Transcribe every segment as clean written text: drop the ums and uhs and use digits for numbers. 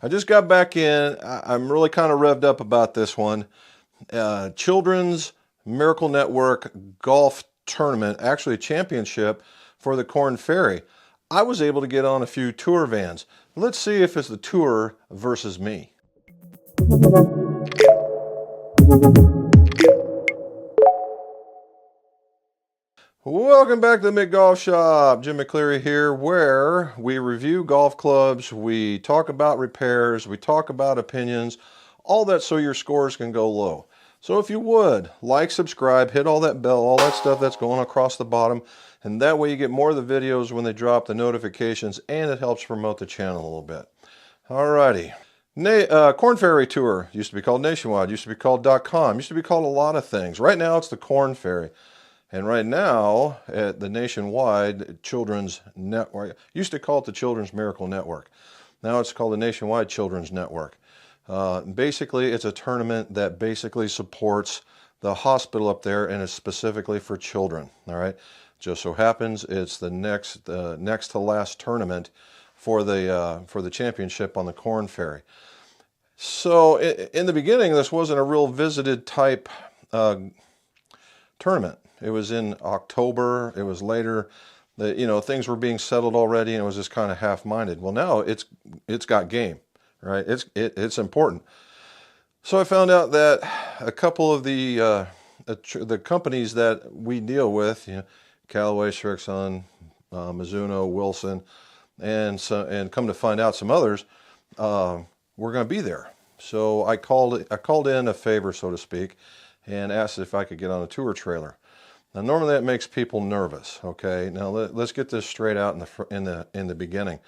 I just got back in. I'm really kind of revved up about this one. Children's Miracle Network golf tournament, actually a championship for the Kornferry. I was able to get on a few tour vans. Let's see if it's the tour versus me. Welcome back to the Mick Golf Shop. Jim McCleary here, where we review golf clubs, we talk about repairs, we talk about opinions, all that so your scores can go low. So if you would, like, subscribe, hit all that bell, all that stuff that's going across the bottom, and that way you get more of the videos when they drop, the notifications, and it helps promote the channel a little bit. Alrighty. Kornferry Tour used to be called Nationwide, used to be called .com, used to be called a lot of things. Right now it's the Kornferry. And right now, at the Nationwide Children's Network, used to call it the Children's Miracle Network. Now it's called the Nationwide Children's Network. Basically, it's a tournament that basically supports the hospital up there, and is specifically for children. All right, just so happens it's the next to last tournament for the championship on the Kornferry. So in the beginning, this wasn't a real visited type tournament. It was in October. It was later. Things were being settled already, and it was just kind of half-minded. Well, now it's got game, right? It's important. So I found out that a couple of the companies that we deal with, Callaway, Srixon, Mizuno, Wilson, and come to find out some others, were going to be there. So I called in a favor, so to speak, and asked if I could get on a tour trailer. Now, normally that makes people nervous. Okay, now let's get this straight out in the beginning,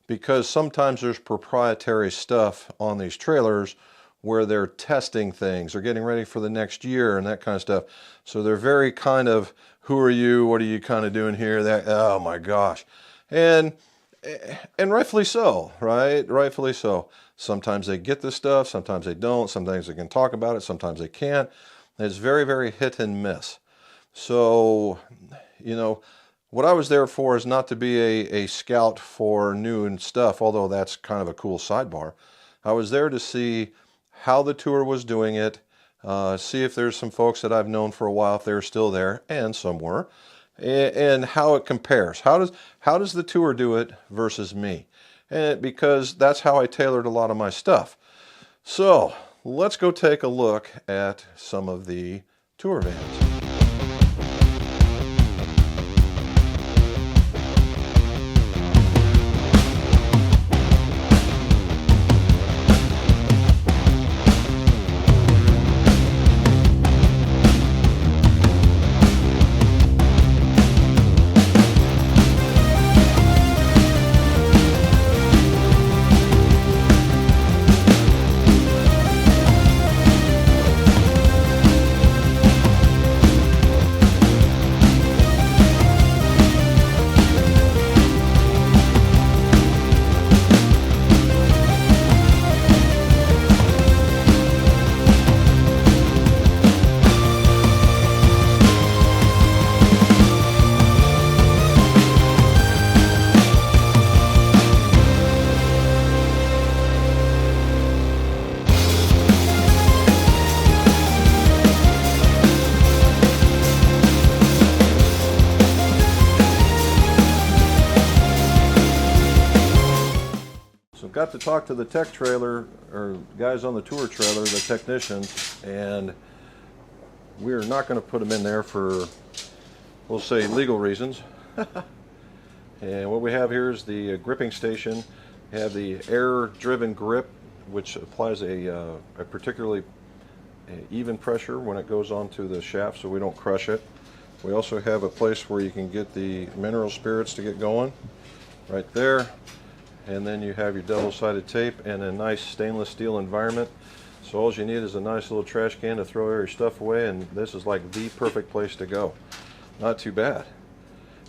because sometimes there's proprietary stuff on these trailers where they're testing things, they're getting ready for the next year and that kind of stuff. So they're very kind of, who are you? What are you kind of doing here? That, oh my gosh, and rightfully so, right? Rightfully so. Sometimes they get this stuff, sometimes they don't. Sometimes they can talk about it, sometimes they can't. It's very, very hit and miss. So, what I was there for is not to be a scout for new and stuff, although that's kind of a cool sidebar. I was there to see how the tour was doing it, see if there's some folks that I've known for a while, if they're still there, and some were, and how it compares. How does the tour do it versus me? And because that's how I tailored a lot of my stuff. So let's go take a look at some of the tour vans. Got to talk to the tech trailer, or guys on the tour trailer, the technicians, and we're not going to put them in there for, we'll say, legal reasons. And what we have here is the gripping station. We have the air-driven grip, which applies a particularly even pressure when it goes onto the shaft so we don't crush it. We also have a place where you can get the mineral spirits to get going, right there. And then you have your double-sided tape and a nice stainless steel environment. So all you need is a nice little trash can to throw your stuff away, and this is like the perfect place to go. Not too bad.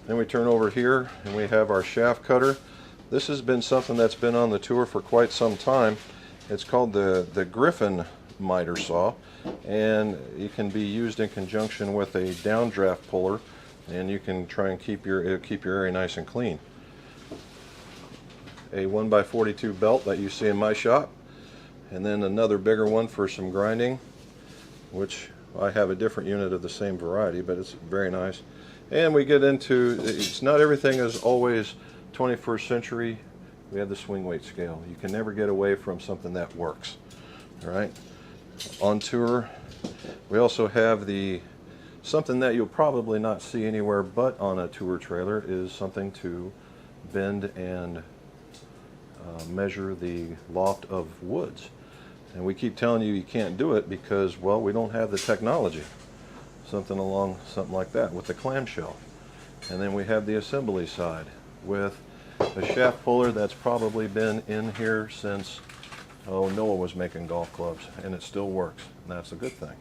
Then we turn over here and we have our shaft cutter. This has been something that's been on the tour for quite some time. It's called the Griffin miter saw, and it can be used in conjunction with a downdraft puller, and you can try and keep your area nice and clean. a 1x42 belt that you see in my shop, and then another bigger one for some grinding, which I have a different unit of the same variety, but it's very nice. And we get into, it's not everything is always 21st century. We have the swing weight scale. You can never get away from something that works. All right. On tour, we also have something that you'll probably not see anywhere but on a tour trailer is something to bend and measure the loft of woods. And we keep telling you can't do it because, well, we don't have the technology. Something like that with the clamshell. And then we have the assembly side with a shaft puller that's probably been in here since, Noah was making golf clubs, and it still works. And that's a good thing.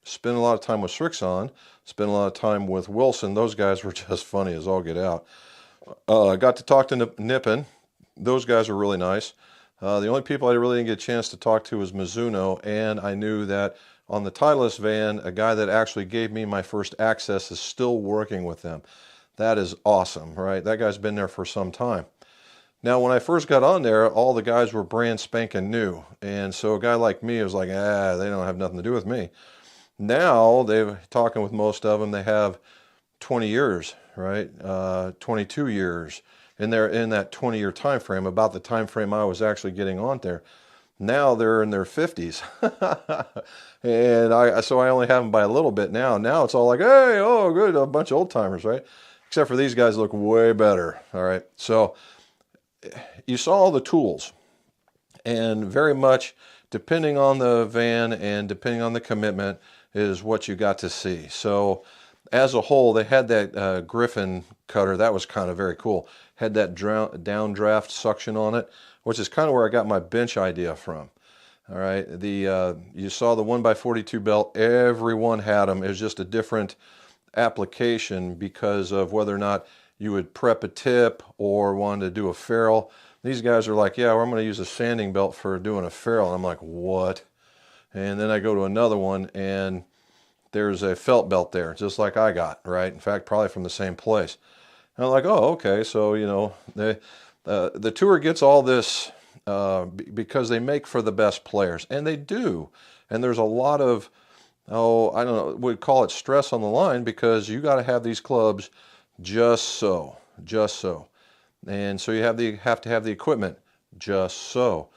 Spent a lot of time with Srixon, spent a lot of time with Wilson. Those guys were just funny as all get out. I got to talk to Nippon. Those guys are really nice. The only people I really didn't get a chance to talk to was Mizuno, and I knew that on the Titleist van, a guy that actually gave me my first access is still working with them. That is awesome, right? That guy's been there for some time. Now, when I first got on there, all the guys were brand spanking new, and so a guy like me was like, they don't have nothing to do with me. Now, they're talking with most of them, they have 20 years, right? 22 years. And they're in that 20-year time frame, about the time frame I was actually getting on there. Now they're in their 50s. And so I only have them by a little bit now. Now it's all like, hey, oh, good, a bunch of old timers, right? Except for these guys look way better, all right? So you saw all the tools. And very much, depending on the van and depending on the commitment, is what you got to see. So as a whole, they had that Griffin cutter. That was kind of very cool. Had that downdraft suction on it, which is kind of where I got my bench idea from. All right, you saw the 1x42 belt. Everyone had them. It was just a different application because of whether or not you would prep a tip or wanted to do a ferrule. These guys are like, yeah, well, I'm going to use a sanding belt for doing a ferrule. And I'm like, what? And then I go to another one, and there's a felt belt there, just like I got, right? In fact, probably from the same place. And I'm like, oh, okay. So, you know, the tour gets all this because they make for the best players, and they do. And there's a lot of, I don't know, we'd call it stress on the line, because you got to have these clubs just so. And so you have to have the equipment just so.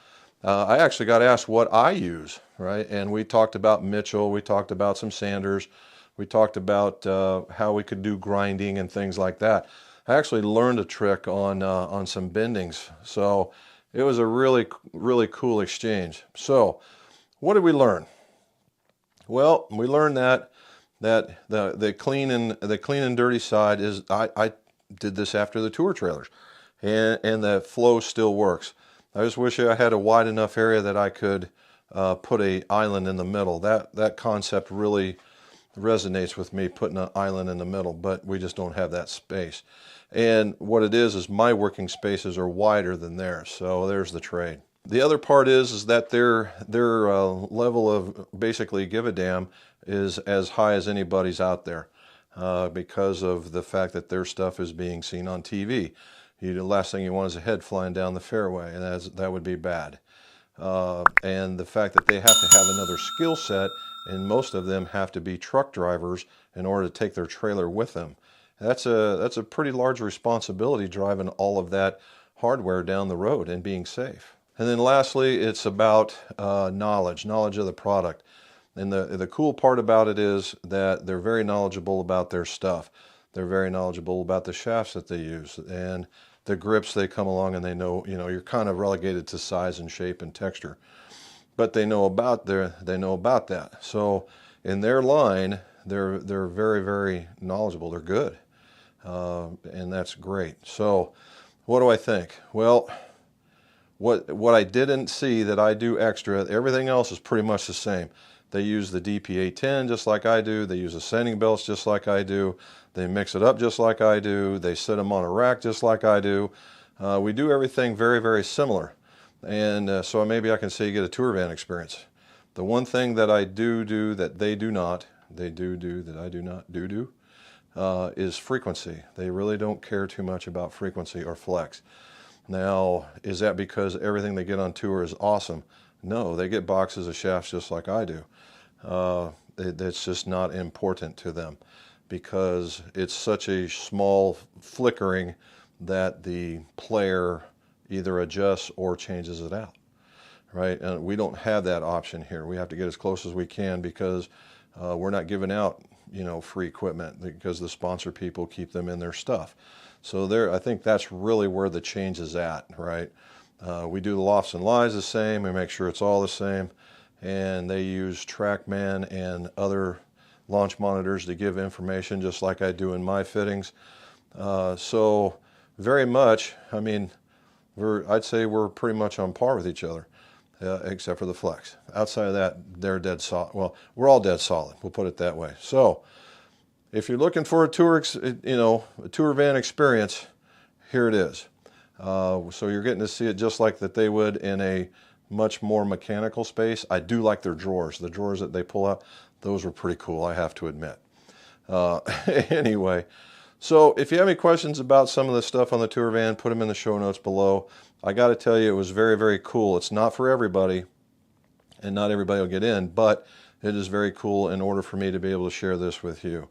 I actually got asked what I use, right? And we talked about Mitchell, we talked about some Sanders, we talked about how we could do grinding and things like that. I actually learned a trick on some bendings, so it was a really, really cool exchange. So, what did we learn? Well, we learned that the clean and dirty side is, I did this after the tour trailers, and the flow still works. I just wish I had a wide enough area that I could put an island in the middle. That concept really resonates with me, putting an island in the middle, but we just don't have that space. And what it is my working spaces are wider than theirs, so there's the trade. The other part is that their level of basically give a damn is as high as anybody's out there, because of the fact that their stuff is being seen on TV. The last thing you want is a head flying down the fairway, and that would be bad. And the fact that they have to have another skill set, and most of them have to be truck drivers in order to take their trailer with them. That's a pretty large responsibility, driving all of that hardware down the road and being safe. And then lastly, it's about knowledge of the product. And the cool part about it is that they're very knowledgeable about their stuff. They're very knowledgeable about the shafts that they use and the grips. They come along and they know, you're kind of relegated to size and shape and texture, but they know about that. So in their line, they're very, very knowledgeable. They're good, and that's great. So what do I think? Well, what I didn't see that I do extra, everything else is pretty much the same. They use the DPA-10 just like I do. They use the sanding belts just like I do. They mix it up just like I do. They set them on a rack just like I do. We do everything very, very similar. And so maybe I can say you get a tour van experience. The one thing that I do that they do not, that I do not do, is frequency. They really don't care too much about frequency or flex. Now, is that because everything they get on tour is awesome? No, they get boxes of shafts just like I do. It's just not important to them because it's such a small flickering that the player either adjusts or changes it out, right? And we don't have that option here. We have to get as close as we can because we're not giving out, free equipment because the sponsor people keep them in their stuff. So I think that's really where the change is at, right? We do the lofts and lies the same. We make sure it's all the same. And they use TrackMan and other launch monitors to give information just like I do in my fittings. So very much, I'd say we're pretty much on par with each other, except for the flex. Outside of that, they're dead solid. Well, we're all dead solid. We'll put it that way. So if you're looking for a tour van experience, here it is. So you're getting to see it just like that they would in a much more mechanical space. I do like their drawers. The drawers that they pull out, those were pretty cool, I have to admit. Uh, anyway, so if you have any questions about some of the stuff on the tour van, put them in the show notes below. I got to tell you, it was very, very cool. It's not for everybody, and not everybody will get in, but it is very cool in order for me to be able to share this with you.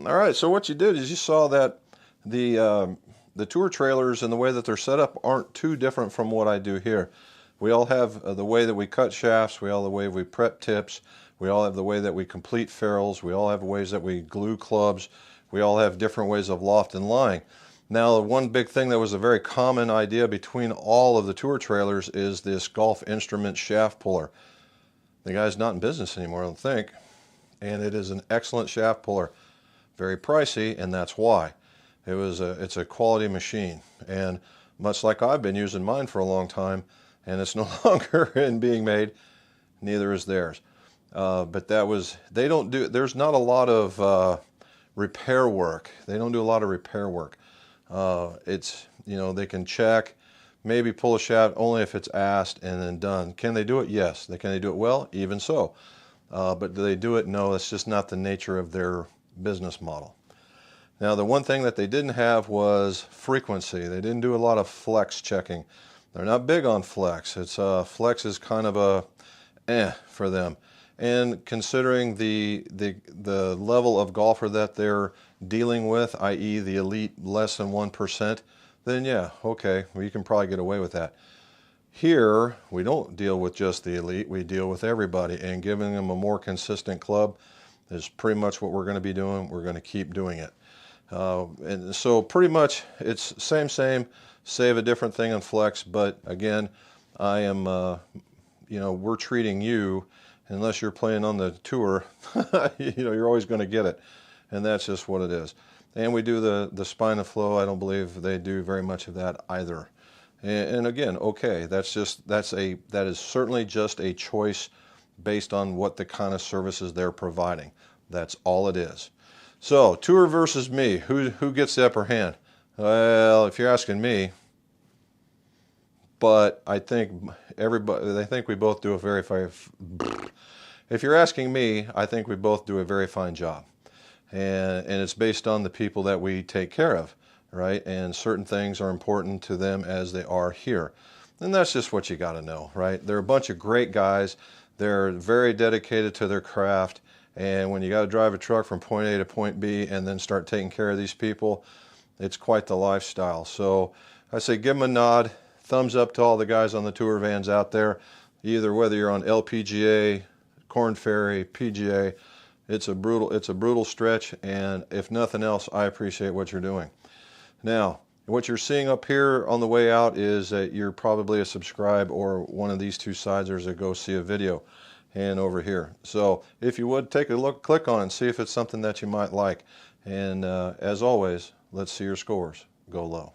All right, so what you did is you saw that the tour trailers and the way that they're set up aren't too different from what I do here. We all have the way that we cut shafts, we all have the way we prep tips, we all have the way that we complete ferrules, we all have ways that we glue clubs, we all have different ways of loft and lying. Now, the one big thing that was a very common idea between all of the tour trailers is this Golf Instrument shaft puller. The guy's not in business anymore, I don't think, and it is an excellent shaft puller. Very pricey, and that's why. It's a quality machine, and much like I've been using mine for a long time, and it's no longer in being made, neither is theirs. But they don't do, there's not a lot of repair work. They don't do a lot of repair work. They can check, maybe pull a shaft only if it's asked and then done. Can they do it? Yes. Can they do it well? Even so. But do they do it? No, that's just not the nature of their business model. Now, the one thing that they didn't have was frequency. They didn't do a lot of flex checking. They're not big on flex. Flex is kind of a for them. And considering the level of golfer that they're dealing with, i.e. the elite less than 1%, then yeah, okay, well, you can probably get away with that. Here, we don't deal with just the elite, we deal with everybody, and giving them a more consistent club is pretty much what we're going to be doing. We're going to keep doing it. And so pretty much it's same, save a different thing on flex, but again, I am, we're treating you, unless you're playing on the tour, you're always going to get it, and that's just what it is. And we do the spine and flow. I don't believe they do very much of that either. And again, okay, that is certainly just a choice based on what the kind of services they're providing. That's all it is. So, tour versus me, who gets the upper hand? Well, if you're asking me, but I think we both do a very fine. If you're asking me, I think we both do a very fine job, and it's based on the people that we take care of, right? And certain things are important to them as they are here, and that's just what you got to know, right? They're a bunch of great guys. They're very dedicated to their craft, and when you got to drive a truck from point A to point B and then start taking care of these people, it's quite the lifestyle. So I say give them a nod, thumbs up to all the guys on the tour vans out there, either whether you're on LPGA, Kornferry, PGA. It's a brutal stretch, and if nothing else, I appreciate what you're doing. Now, what you're seeing up here on the way out is that you're probably a subscribe or one of these two sides. There's a go see a video, and over here. So if you would take a look, click on it and see if it's something that you might like. And as always, let's see your scores go low.